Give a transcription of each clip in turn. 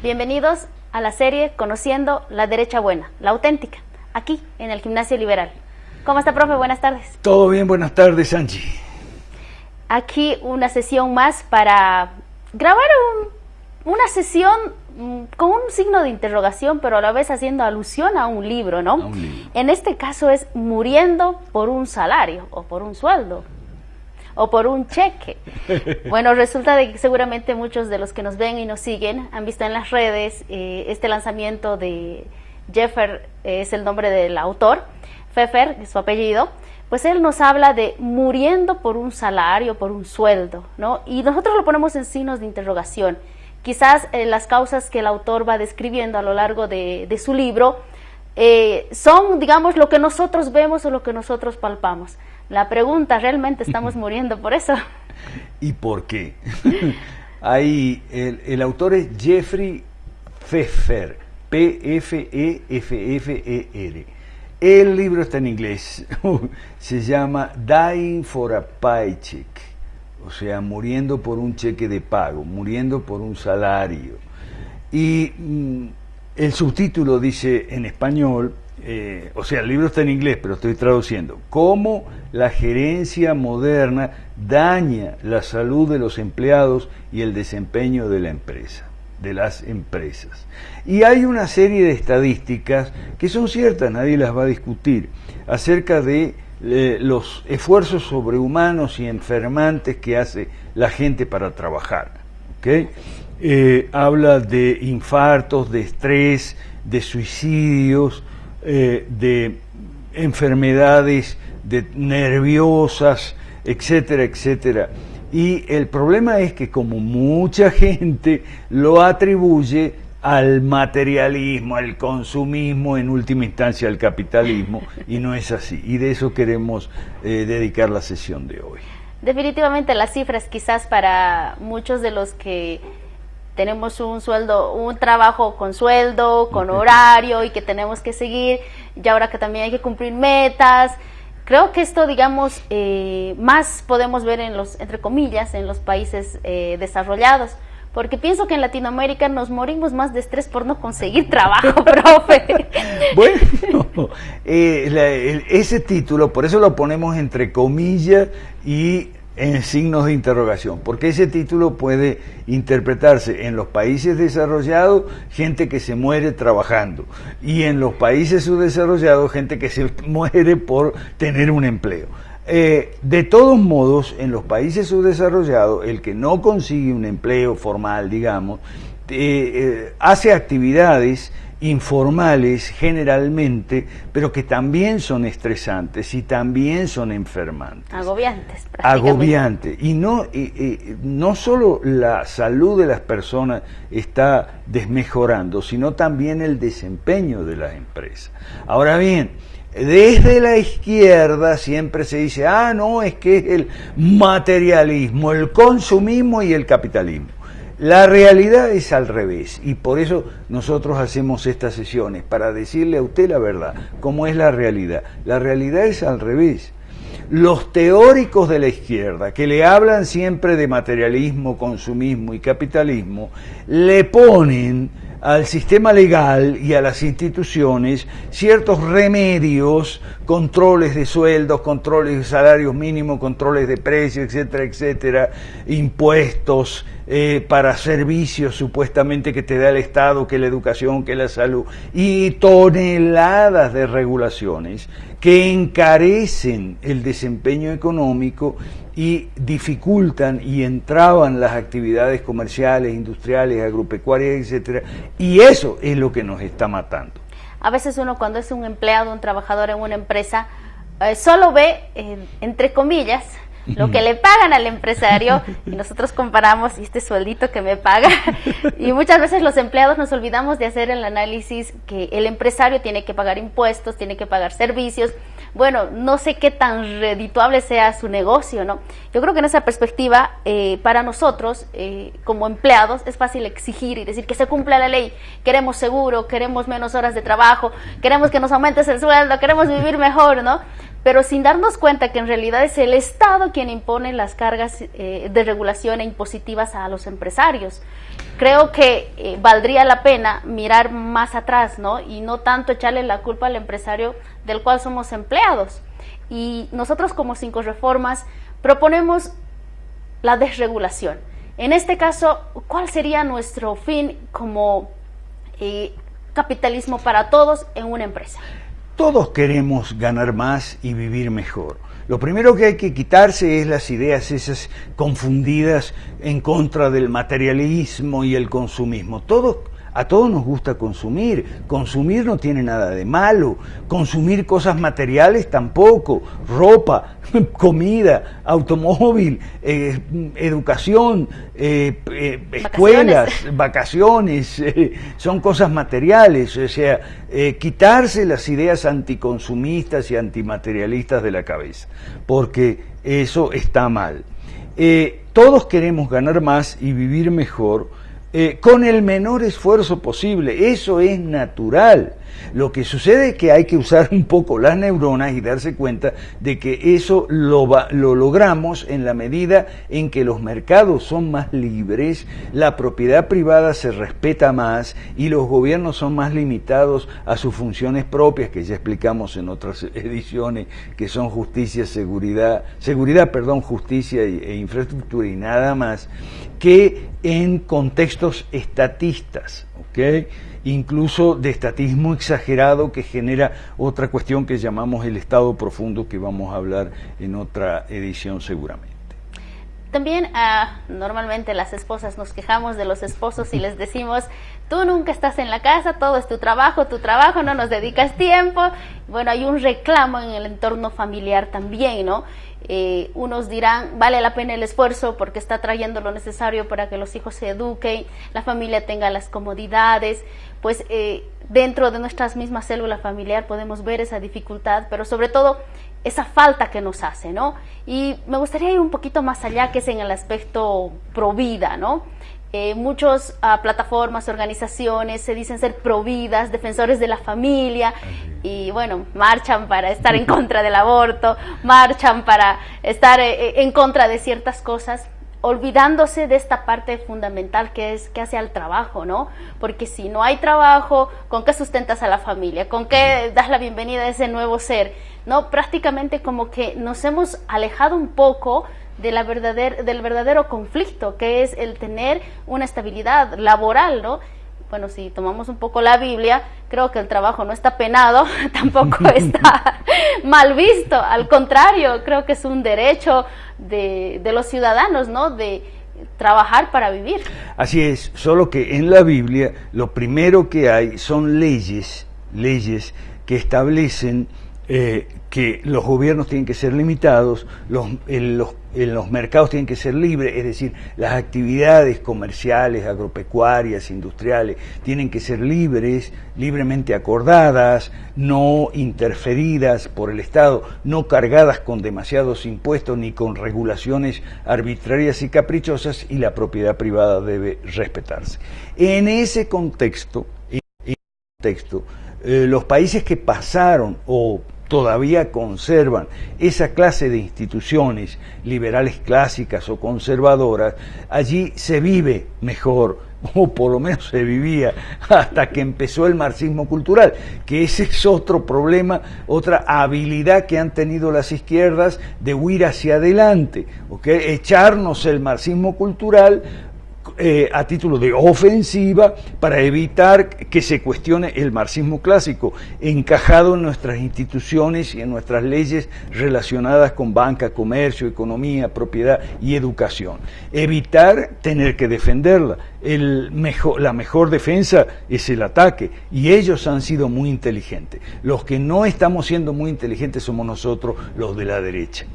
Bienvenidos a la serie Conociendo la Derecha Buena, la auténtica, aquí en el Gimnasio Liberal. ¿Cómo está, profe? Buenas tardes. Todo bien, buenas tardes, Angie. Aquí una sesión más para grabar una sesión con un signo de interrogación, pero a la vez haciendo alusión a un libro, ¿no? Un libro. En este caso es Muriendo por un salario, o por un sueldo, o por un cheque. Bueno, resulta de que seguramente muchos de los que nos ven y nos siguen han visto en las redes este lanzamiento de Jeffer, es el nombre del autor, Pfeffer, es su apellido. Pues él nos habla de muriendo por un salario, por un sueldo, ¿no? Y nosotros lo ponemos en signos de interrogación. Quizás las causas que el autor va describiendo a lo largo de su libro son, digamos, lo que nosotros vemos o lo que nosotros palpamos. La pregunta, ¿realmente estamos muriendo por eso? ¿Y por qué? Ahí, el autor es Jeffrey Pfeffer, P-F-E-F-F-E-R. El libro está en inglés, se llama Dying for a Paycheck, o sea, muriendo por un cheque de pago, muriendo por un salario. Y el subtítulo dice en español, o sea, el libro está en inglés, pero estoy traduciendo, cómo la gerencia moderna daña la salud de los empleados y el desempeño de la empresa, de las empresas. Y hay una serie de estadísticas que son ciertas, nadie las va a discutir, acerca de los esfuerzos sobrehumanos y enfermantes que hace la gente para trabajar, ¿okay? Habla de infartos, de estrés, de suicidios, de enfermedades nerviosas, etcétera, etcétera. Y el problema es que como mucha gente lo atribuye al materialismo, al consumismo, en última instancia al capitalismo, y no es así. Y de eso queremos dedicar la sesión de hoy. Definitivamente las cifras quizás para muchos de los que tenemos un sueldo, un trabajo con sueldo, con horario y que tenemos que seguir, y ahora que también hay que cumplir metas. Creo que esto, digamos, más podemos ver en los, entre comillas, en los países desarrollados, porque pienso que en Latinoamérica nos morimos más de estrés por no conseguir trabajo, profe. Bueno, ese título, por eso lo ponemos entre comillas y en signos de interrogación, porque ese título puede interpretarse en los países desarrollados, gente que se muere trabajando, y en los países subdesarrollados, gente que se muere por tener un empleo. De todos modos, en los países subdesarrollados, el que no consigue un empleo formal, digamos, hace actividades informales generalmente, pero que también son estresantes y también son enfermantes. Agobiantes, prácticamente. Agobiantes. Y no solo la salud de las personas está desmejorando, sino también el desempeño de las empresas. Ahora bien, desde la izquierda siempre se dice, no, es que es el materialismo, el consumismo y el capitalismo. La realidad es al revés, y por eso nosotros hacemos estas sesiones, para decirle a usted la verdad, cómo es la realidad. La realidad es al revés. Los teóricos de la izquierda, que le hablan siempre de materialismo, consumismo y capitalismo, le ponen al sistema legal y a las instituciones ciertos remedios, controles de sueldos, controles de salarios mínimos, controles de precios, etcétera, etcétera, impuestos para servicios supuestamente que te da el Estado, que la educación, que la salud, y toneladas de regulaciones que encarecen el desempeño económico y dificultan y entraban las actividades comerciales, industriales, agropecuarias, etcétera, y eso es lo que nos está matando. A veces uno, cuando es un empleado, un trabajador en una empresa, solo ve, entre comillas, lo que le pagan al empresario, y nosotros comparamos, y este sueldito que me paga, y muchas veces los empleados nos olvidamos de hacer el análisis que el empresario tiene que pagar impuestos, tiene que pagar servicios. Bueno, no sé qué tan redituable sea su negocio, ¿no? Yo creo que en esa perspectiva, para nosotros, como empleados, es fácil exigir y decir que se cumpla la ley. Queremos seguro, queremos menos horas de trabajo, queremos que nos aumentes el sueldo, queremos vivir mejor, ¿no? Pero sin darnos cuenta que en realidad es el Estado quien impone las cargas de regulación e impositivas a los empresarios. creo que valdría la pena mirar más atrás, ¿no? Y no tanto echarle la culpa al empresario del cual somos empleados. Y nosotros como 5 Reformas proponemos la desregulación. En este caso, ¿cuál sería nuestro fin como capitalismo para todos en una empresa? Todos queremos ganar más y vivir mejor. Lo primero que hay que quitarse es las ideas esas confundidas en contra del materialismo y el consumismo. A todos nos gusta consumir. Consumir no tiene nada de malo. Consumir cosas materiales tampoco. Ropa, comida, automóvil, educación, escuelas, vacaciones, son cosas materiales. O sea, quitarse las ideas anticonsumistas y antimaterialistas de la cabeza, porque eso está mal. Todos queremos ganar más y vivir mejor, con el menor esfuerzo posible. Eso es natural. Lo que sucede es que hay que usar un poco las neuronas y darse cuenta de que eso lo logramos en la medida en que los mercados son más libres, la propiedad privada se respeta más y los gobiernos son más limitados a sus funciones propias, que ya explicamos en otras ediciones, que son justicia, justicia e infraestructura y nada más, que en contextos estatistas, ¿ok? Incluso de estatismo exagerado, que genera otra cuestión que llamamos el estado profundo, que vamos a hablar en otra edición seguramente. También normalmente las esposas nos quejamos de los esposos y les decimos: tú nunca estás en la casa, todo es tu trabajo, no nos dedicas tiempo. Bueno, hay un reclamo en el entorno familiar también, ¿no? Unos dirán, vale la pena el esfuerzo porque está trayendo lo necesario para que los hijos se eduquen, la familia tenga las comodidades. Pues dentro de nuestras mismas células familiar podemos ver esa dificultad, pero sobre todo esa falta que nos hace, ¿no? Y me gustaría ir un poquito más allá, que es en el aspecto pro vida, ¿no? Muchas plataformas, organizaciones se dicen ser providas, defensores de la familia, y bueno, marchan para estar en contra del aborto, marchan para estar en contra de ciertas cosas, olvidándose de esta parte fundamental que es que hace al trabajo, ¿no? Porque si no hay trabajo, ¿con qué sustentas a la familia? ¿Con qué das la bienvenida a ese nuevo ser? ¿No? Prácticamente como que nos hemos alejado un poco de del verdadero conflicto, que es el tener una estabilidad laboral, ¿no? Bueno, si tomamos un poco la Biblia, creo que el trabajo no está penado, tampoco está mal visto, al contrario, creo que es un derecho de los ciudadanos, ¿no? De trabajar para vivir. Así es, solo que en la Biblia lo primero que hay son leyes que establecen que los gobiernos tienen que ser limitados, los mercados tienen que ser libres, es decir, las actividades comerciales, agropecuarias, industriales, tienen que ser libres, libremente acordadas, no interferidas por el Estado, no cargadas con demasiados impuestos ni con regulaciones arbitrarias y caprichosas, y la propiedad privada debe respetarse. En ese contexto, los países que pasaron o todavía conservan esa clase de instituciones liberales clásicas o conservadoras, allí se vive mejor, o por lo menos se vivía hasta que empezó el marxismo cultural, que ese es otro problema, otra habilidad que han tenido las izquierdas de huir hacia adelante, ¿okay? Echarnos el marxismo cultural a título de ofensiva para evitar que se cuestione el marxismo clásico, encajado en nuestras instituciones y en nuestras leyes relacionadas con banca, comercio, economía, propiedad y educación. Evitar tener que defenderla. La mejor defensa es el ataque, y ellos han sido muy inteligentes. Los que no estamos siendo muy inteligentes somos nosotros, los de la derecha.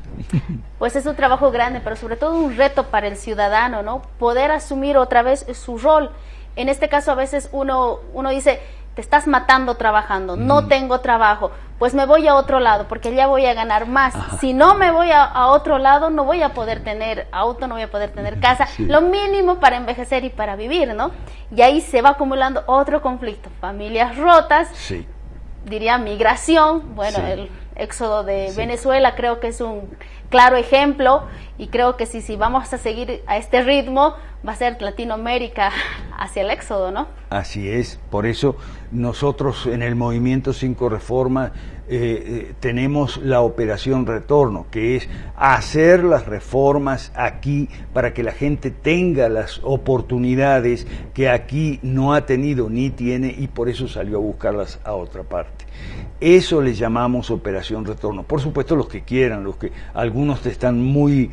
Pues es un trabajo grande, pero sobre todo un reto para el ciudadano, ¿no? Poder asumir otra vez su rol. En este caso a veces uno dice, te estás matando trabajando, no tengo trabajo, pues me voy a otro lado porque ya voy a ganar más. Ajá. Si no me voy a otro lado, no voy a poder tener auto, no voy a poder tener casa, sí, lo mínimo para envejecer y para vivir, ¿no? Y ahí se va acumulando otro conflicto, familias rotas, sí, diría migración, bueno, sí, éxodo de Venezuela, creo que es un claro ejemplo, y creo que si vamos a seguir a este ritmo, va a ser Latinoamérica hacia el éxodo, ¿no? Así es, por eso nosotros en el Movimiento 5 Reformas tenemos la operación retorno, que es hacer las reformas aquí para que la gente tenga las oportunidades que aquí no ha tenido ni tiene, y por eso salió a buscarlas a otra parte. Eso le llamamos operación retorno. Por supuesto, los que quieran, los que algunos están muy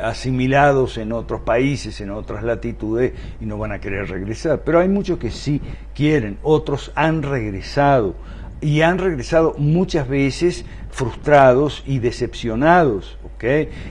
asimilados en otros países, en otras latitudes, y no van a querer regresar, pero hay muchos que sí quieren, otros han regresado, y han regresado muchas veces frustrados y decepcionados, ¿ok?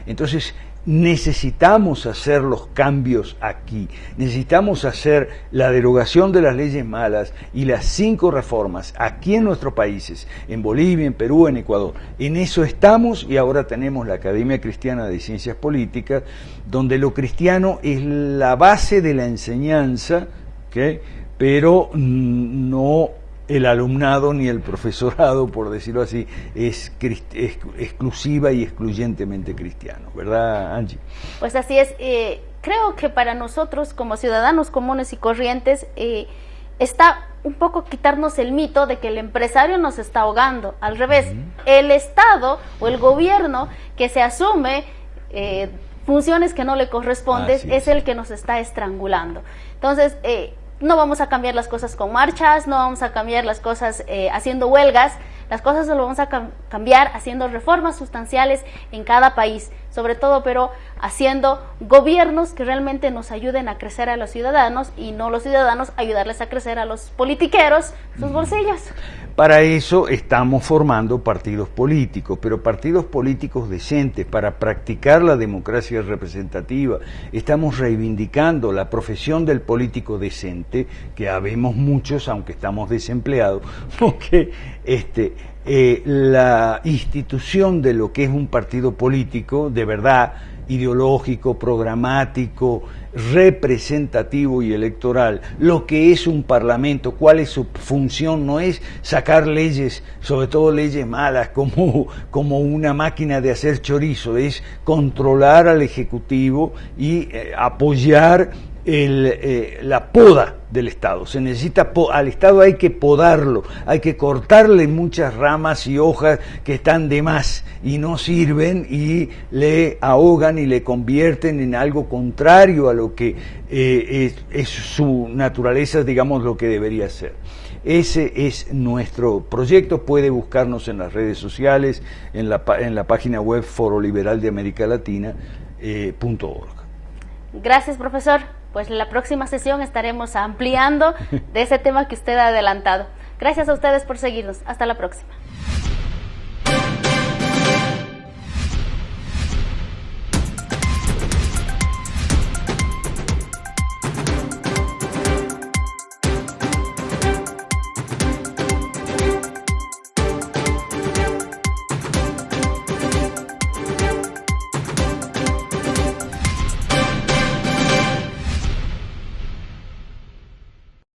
Entonces necesitamos hacer los cambios aquí, necesitamos hacer la derogación de las leyes malas y las 5 reformas aquí en nuestros países, en Bolivia, en Perú, en Ecuador. En eso estamos, y ahora tenemos la Academia Cristiana de Ciencias Políticas, donde lo cristiano es la base de la enseñanza, ¿okay? Pero no el alumnado ni el profesorado, por decirlo así, es exclusiva y excluyentemente cristiano, ¿verdad, Angie? Pues así es. Creo que para nosotros como ciudadanos comunes y corrientes está un poco quitarnos el mito de que el empresario nos está ahogando. Al revés, el Estado o el gobierno que se asume funciones que no le corresponden es el que nos está estrangulando. Entonces, no vamos a cambiar las cosas con marchas, no vamos a cambiar las cosas haciendo huelgas, las cosas lo vamos a cambiar haciendo reformas sustanciales en cada país, sobre todo, pero haciendo gobiernos que realmente nos ayuden a crecer a los ciudadanos, y no los ciudadanos ayudarles a crecer a los politiqueros sus bolsillos. Para eso estamos formando partidos políticos, pero partidos políticos decentes para practicar la democracia representativa. Estamos reivindicando la profesión del político decente, que habemos muchos, aunque estamos desempleados, porque la institución de lo que es un partido político, de verdad, ideológico, programático, representativo y electoral, lo que es un parlamento, cuál es su función, no es sacar leyes, sobre todo leyes malas, como una máquina de hacer chorizo, es controlar al Ejecutivo y apoyar la poda del Estado. Se necesita al Estado, hay que podarlo, hay que cortarle muchas ramas y hojas que están de más y no sirven, y le ahogan y le convierten en algo contrario a lo que es su naturaleza, digamos, lo que debería ser. Ese es nuestro proyecto. Puede buscarnos en las redes sociales, en la página web Foro Liberal de América Latina .org. Gracias, profesor. Pues en la próxima sesión estaremos ampliando de ese tema que usted ha adelantado. Gracias a ustedes por seguirnos. Hasta la próxima.